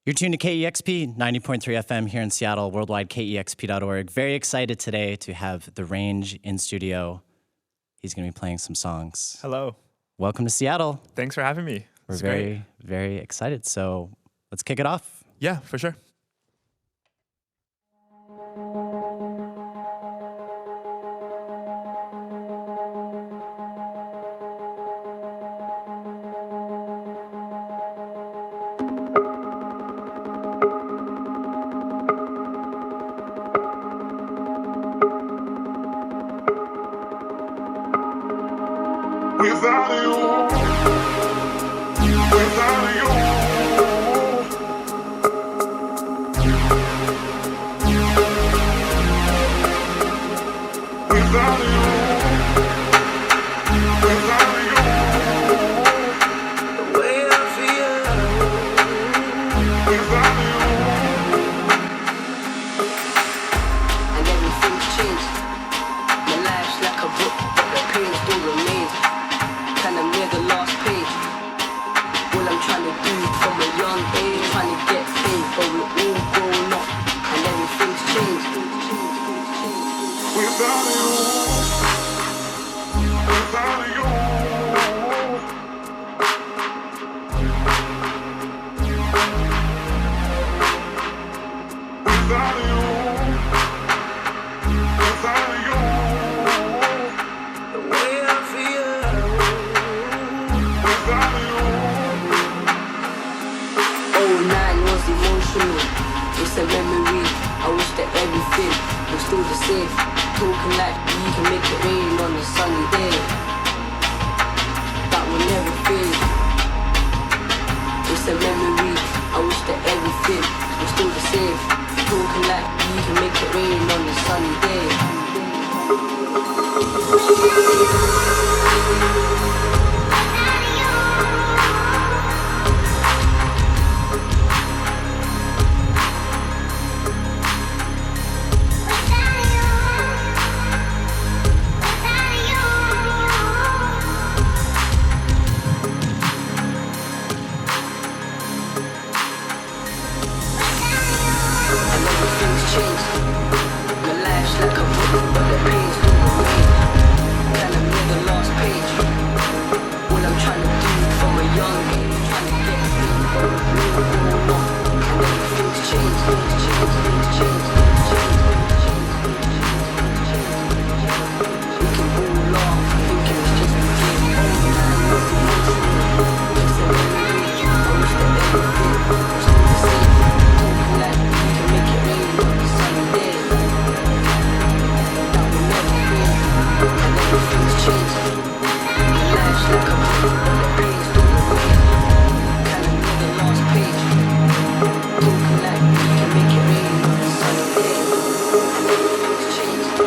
You're tuned to KEXP 90.3 FM here in Seattle, worldwide KEXP.org. Very excited today to have The Range in studio. He's going to be playing some songs. Hello. Welcome to Seattle. Thanks for having me. We're very excited. So let's kick it off. Yeah, for sure. Without you, without you, without you, without you, the way I feel, without you, and everything's changed. My life's like a book, but the pain still remains. Kinda near the last page. All I'm trying to do from a young age, trying to get paid, but we're all grown up and everything's changed. without you, without you, without you, without you, the way I feel, without you. 09 was emotional, it's a memory. I wish that everything was still the same. Talking like we can make it rain on a sunny day. That will never fade. It's a memory. I wish that everything was still the same. Talking like we can make it rain on a sunny day. And everything's changed. My life's like a book, but the pain still remains. Kinda near the last page. All I'm trying to do from a young age, trying to get paid, but we're all grown up. And everything's changed. We can all laugh, thinking it's just a game. It's a memory. I wish that everything was still the same. Talking like we can make it rain on a sunny day. That will never fade. And everything's changed. My life's like a book, but the pain still remains. Kinda near the last page. Talking like we can make it rain on a sunny day. And everything's changed.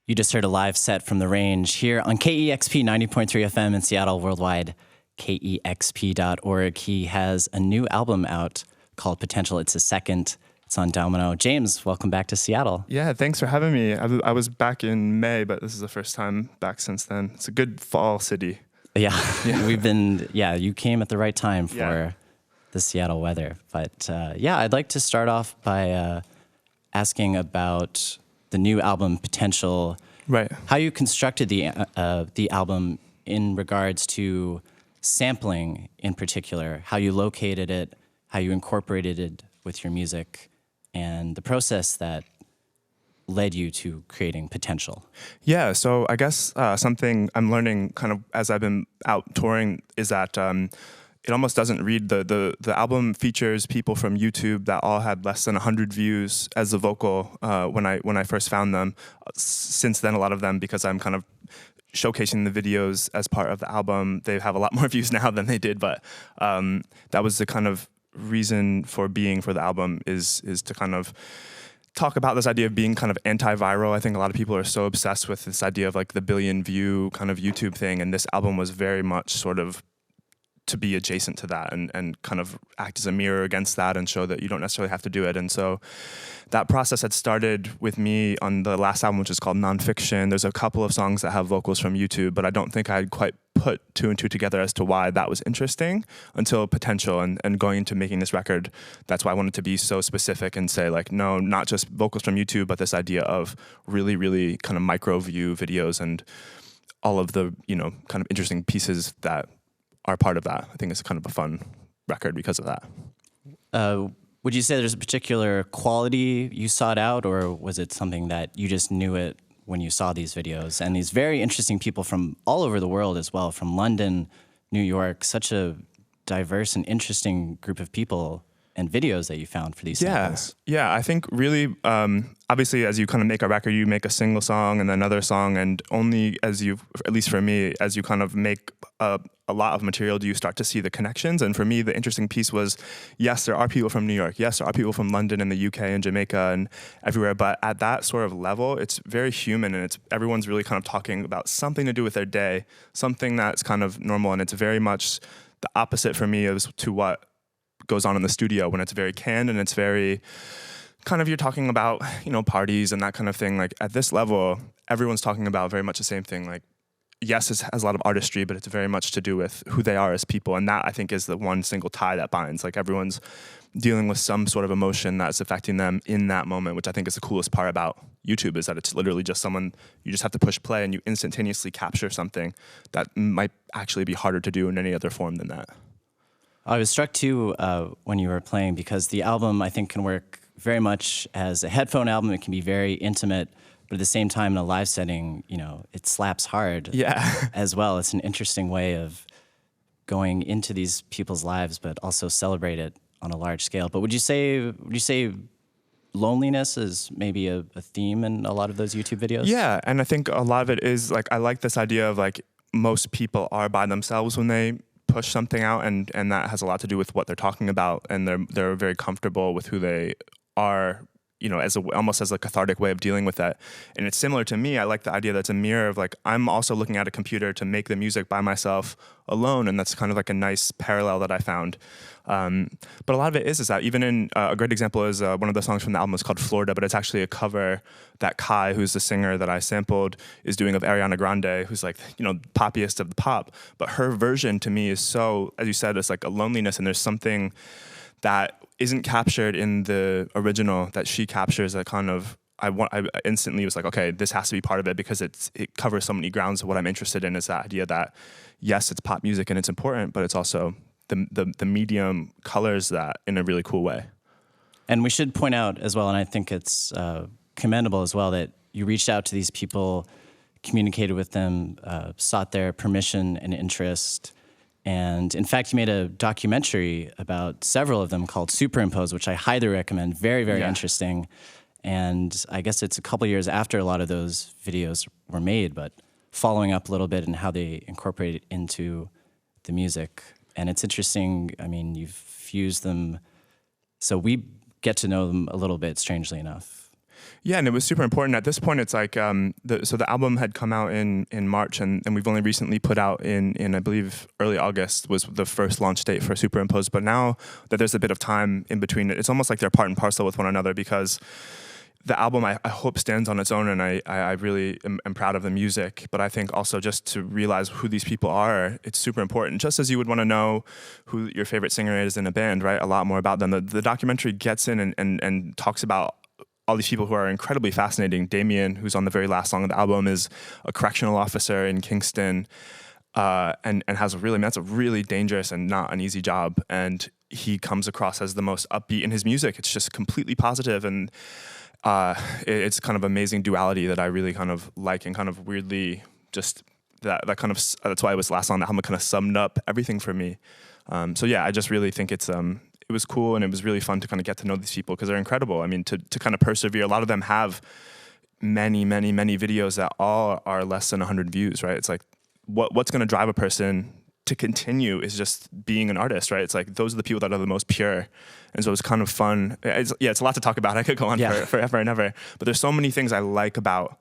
You just heard a live set from The Range here on KEXP 90.3 FM in Seattle, worldwide, KEXP.org. He has a new album out called Potential. It's his second. It's on Domino. James, welcome back to Seattle. Yeah, thanks for having me. I was back in May, but this is the first time back since then. It's a good fall city. Yeah, you came at the right time for the Seattle weather. But I'd like to start off by asking about the new album Potential. Right. How you constructed the album in regards to sampling in particular, how you located it, how you incorporated it with your music, and the process that led you to creating Potential. Yeah, so I guess something I'm learning kind of as I've been out touring is that it almost doesn't read. The album features people from YouTube that all had less than 100 views as a vocal when I first found them. Since then, a lot of them, because I'm kind of showcasing the videos as part of the album, they have a lot more views now than they did. But that was the kind of reason for being for the album is to kind of talk about this idea of being kind of antiviral. I think a lot of people are so obsessed with this idea of like the billion view kind of YouTube thing, and this album was very much sort of to be adjacent to that and kind of act as a mirror against that and show that you don't necessarily have to do it. And so that process had started with me on the last album, which is called Nonfiction. There's a couple of songs that have vocals from YouTube, but I don't think I'd quite put two and two together as to why that was interesting until Potential and going into making this record. That's why I wanted to be so specific and say like, no, not just vocals from YouTube, but this idea of really, really kind of micro view videos and all of the, kind of interesting pieces that are part of that. I think it's kind of a fun record because of that. Would you say there's a particular quality you sought out, or was it something that you just knew it when you saw these videos? And these very interesting people from all over the world as well, from London, New York, such a diverse and interesting group of people and videos that you found for these samples. Yeah, I think really, obviously as you kind of make a record, you make a single song and then another song, and only as you, at least for me, as you kind of make a lot of material, do you start to see the connections. And for me, the interesting piece was, yes, there are people from New York. Yes, there are people from London and the UK and Jamaica and everywhere. But at that sort of level, it's very human, and everyone's really kind of talking about something to do with their day, something that's kind of normal. And it's very much the opposite for me as to what goes on in the studio when it's very canned and it's very kind of, you're talking about, parties and that kind of thing. Like at this level, everyone's talking about very much the same thing. Like, yes, it has a lot of artistry, but it's very much to do with who they are as people. And that, I think, is the one single tie that binds. Like everyone's dealing with some sort of emotion that's affecting them in that moment, which I think is the coolest part about YouTube, is that it's literally just someone, you just have to push play and you instantaneously capture something that might actually be harder to do in any other form than that. I was struck too when you were playing, because the album, I think, can work very much as a headphone album. It can be very intimate, but at the same time, in a live setting, it slaps hard as well. It's an interesting way of going into these people's lives, but also celebrate it on a large scale. But would you say loneliness is maybe a theme in a lot of those YouTube videos? Yeah, and I think a lot of it is, like, I like this idea of, like, most people are by themselves when they push something out, and that has a lot to do with what they're talking about, and they're very comfortable with who they are, almost as a cathartic way of dealing with that. And it's similar to me. I like the idea that it's a mirror of, like, I'm also looking at a computer to make the music by myself alone, and that's kind of like a nice parallel that I found. But a lot of it is that even in a great example is one of the songs from the album is called Florida, but it's actually a cover that Kai, who's the singer that I sampled, is doing of Ariana Grande, who's like, poppiest of the pop. But her version to me is so, as you said, it's like a loneliness, and there's something that isn't captured in the original that she captures that kind of, I instantly was like, okay, this has to be part of it, because it covers so many grounds of what I'm interested in, is that idea that, yes, it's pop music and it's important, but it's also the medium colors that in a really cool way. And we should point out as well, and I think it's commendable as well, that you reached out to these people, communicated with them, sought their permission and interest. And in fact, you made a documentary about several of them called Superimpose, which I highly recommend. Very, very interesting. And I guess it's a couple years after a lot of those videos were made, but following up a little bit and how they incorporate it into the music. And it's interesting. I mean, you've fused them, so we get to know them a little bit, strangely enough. Yeah, and it was super important. At this point, it's like so the album had come out in March, and we've only recently put out in I believe early August was the first launch date for Superimposed. But now that there's a bit of time in between, it's almost like they're part and parcel with one another, because the album I hope stands on its own, and I really am proud of the music. But I think also just to realize who these people are, it's super important. Just as you would want to know who your favorite singer is in a band, right? A lot more about them. The documentary gets in and talks about all these people who are incredibly fascinating. Damien, who's on the very last song of the album, is a correctional officer in Kingston, and has that's a really dangerous and not an easy job. And he comes across as the most upbeat in his music. It's just completely positive, and it's kind of amazing duality that I really kind of like, and kind of weirdly just that kind of, that's why it was last on the album, kind of summed up everything for me. So yeah, I just really think it was cool, and it was really fun to kind of get to know these people, because they're incredible. I mean, to kind of persevere, a lot of them have many videos that all are less than 100 views, right? It's like, what's going to drive a person to continue is just being an artist, right? It's like, those are the people that are the most pure. And so it's kind of fun. It's a lot to talk about. I could go on for forever and ever. But there's so many things I like about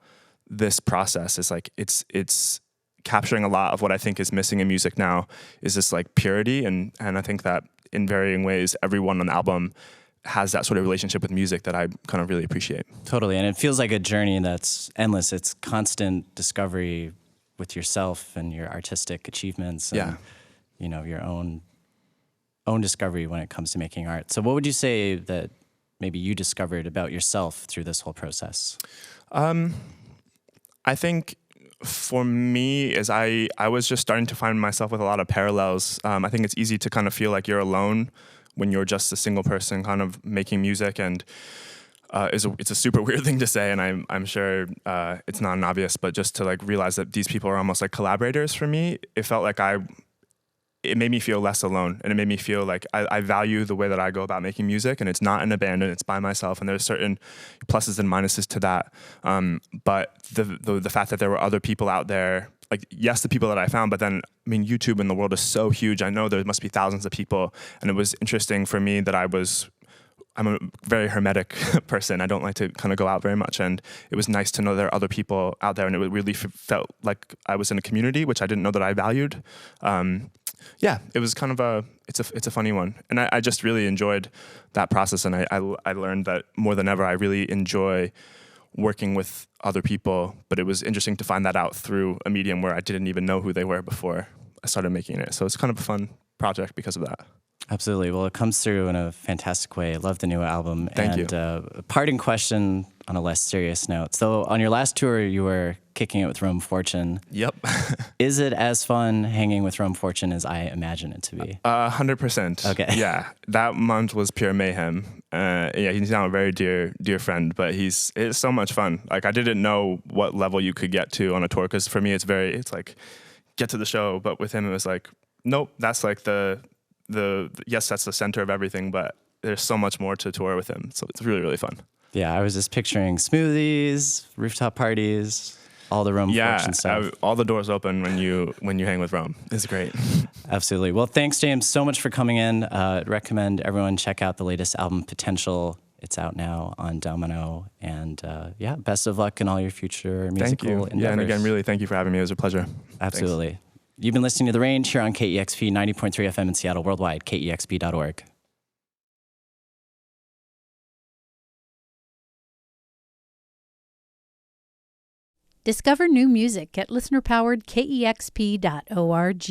this process. It's like, it's capturing a lot of what I think is missing in music now, is this like purity. And I think that in varying ways, everyone on the album has that sort of relationship with music that I kind of really appreciate. Totally. And it feels like a journey that's endless. It's constant discovery with yourself and your artistic achievements and, your own discovery when it comes to making art. So what would you say that maybe you discovered about yourself through this whole process? I think for me is I was just starting to find myself with a lot of parallels. I think it's easy to kind of feel like you're alone when you're just a single person kind of making music, and it's a super weird thing to say, and I'm sure it's not an obvious, but just to like realize that these people are almost like collaborators for me, it felt like it made me feel less alone, and it made me feel like I value the way that I go about making music, and it's not in a band, and it's by myself, and there's certain pluses and minuses to that. But the fact that there were other people out there, like, yes, the people that I found, but then, I mean, YouTube in the world is so huge. I know there must be thousands of people, and it was interesting for me that I'm a very hermetic person. I don't like to kind of go out very much, and it was nice to know there are other people out there, and it really felt like I was in a community, which I didn't know that I valued. It was kind of it's a funny one, and I just really enjoyed that process, and I learned that more than ever I really enjoy working with other people. But it was interesting to find that out through a medium where I didn't even know who they were before I started making it. So it's kind of a fun project because of that. Absolutely. Well, it comes through in a fantastic way. I love the new album. Thank you. A parting question on a less serious note. So on your last tour, you were kicking it with Rome Fortune. Yep. Is it as fun hanging with Rome Fortune as I imagine it to be? 100%. Okay. Yeah, that month was pure mayhem. He's now a very dear friend, but it's so much fun. Like, I didn't know what level you could get to on a tour, because for me it's like get to the show, but with him it was like, nope, that's like yes, that's the center of everything, but there's so much more to tour with him. So it's really, really fun. Yeah, I was just picturing smoothies, rooftop parties, all the Rome Fortune stuff. All the doors open when you hang with Rome. It's great. Absolutely. Well, thanks, James, so much for coming in. Recommend everyone check out the latest album, Potential. It's out now on Domino. And best of luck in all your future musical endeavors. Yeah, and again, really thank you for having me. It was a pleasure. Absolutely. Thanks. You've been listening to The Range here on KEXP 90.3 FM in Seattle, worldwide, KEXP.org. Discover new music at listener-powered KEXP.org.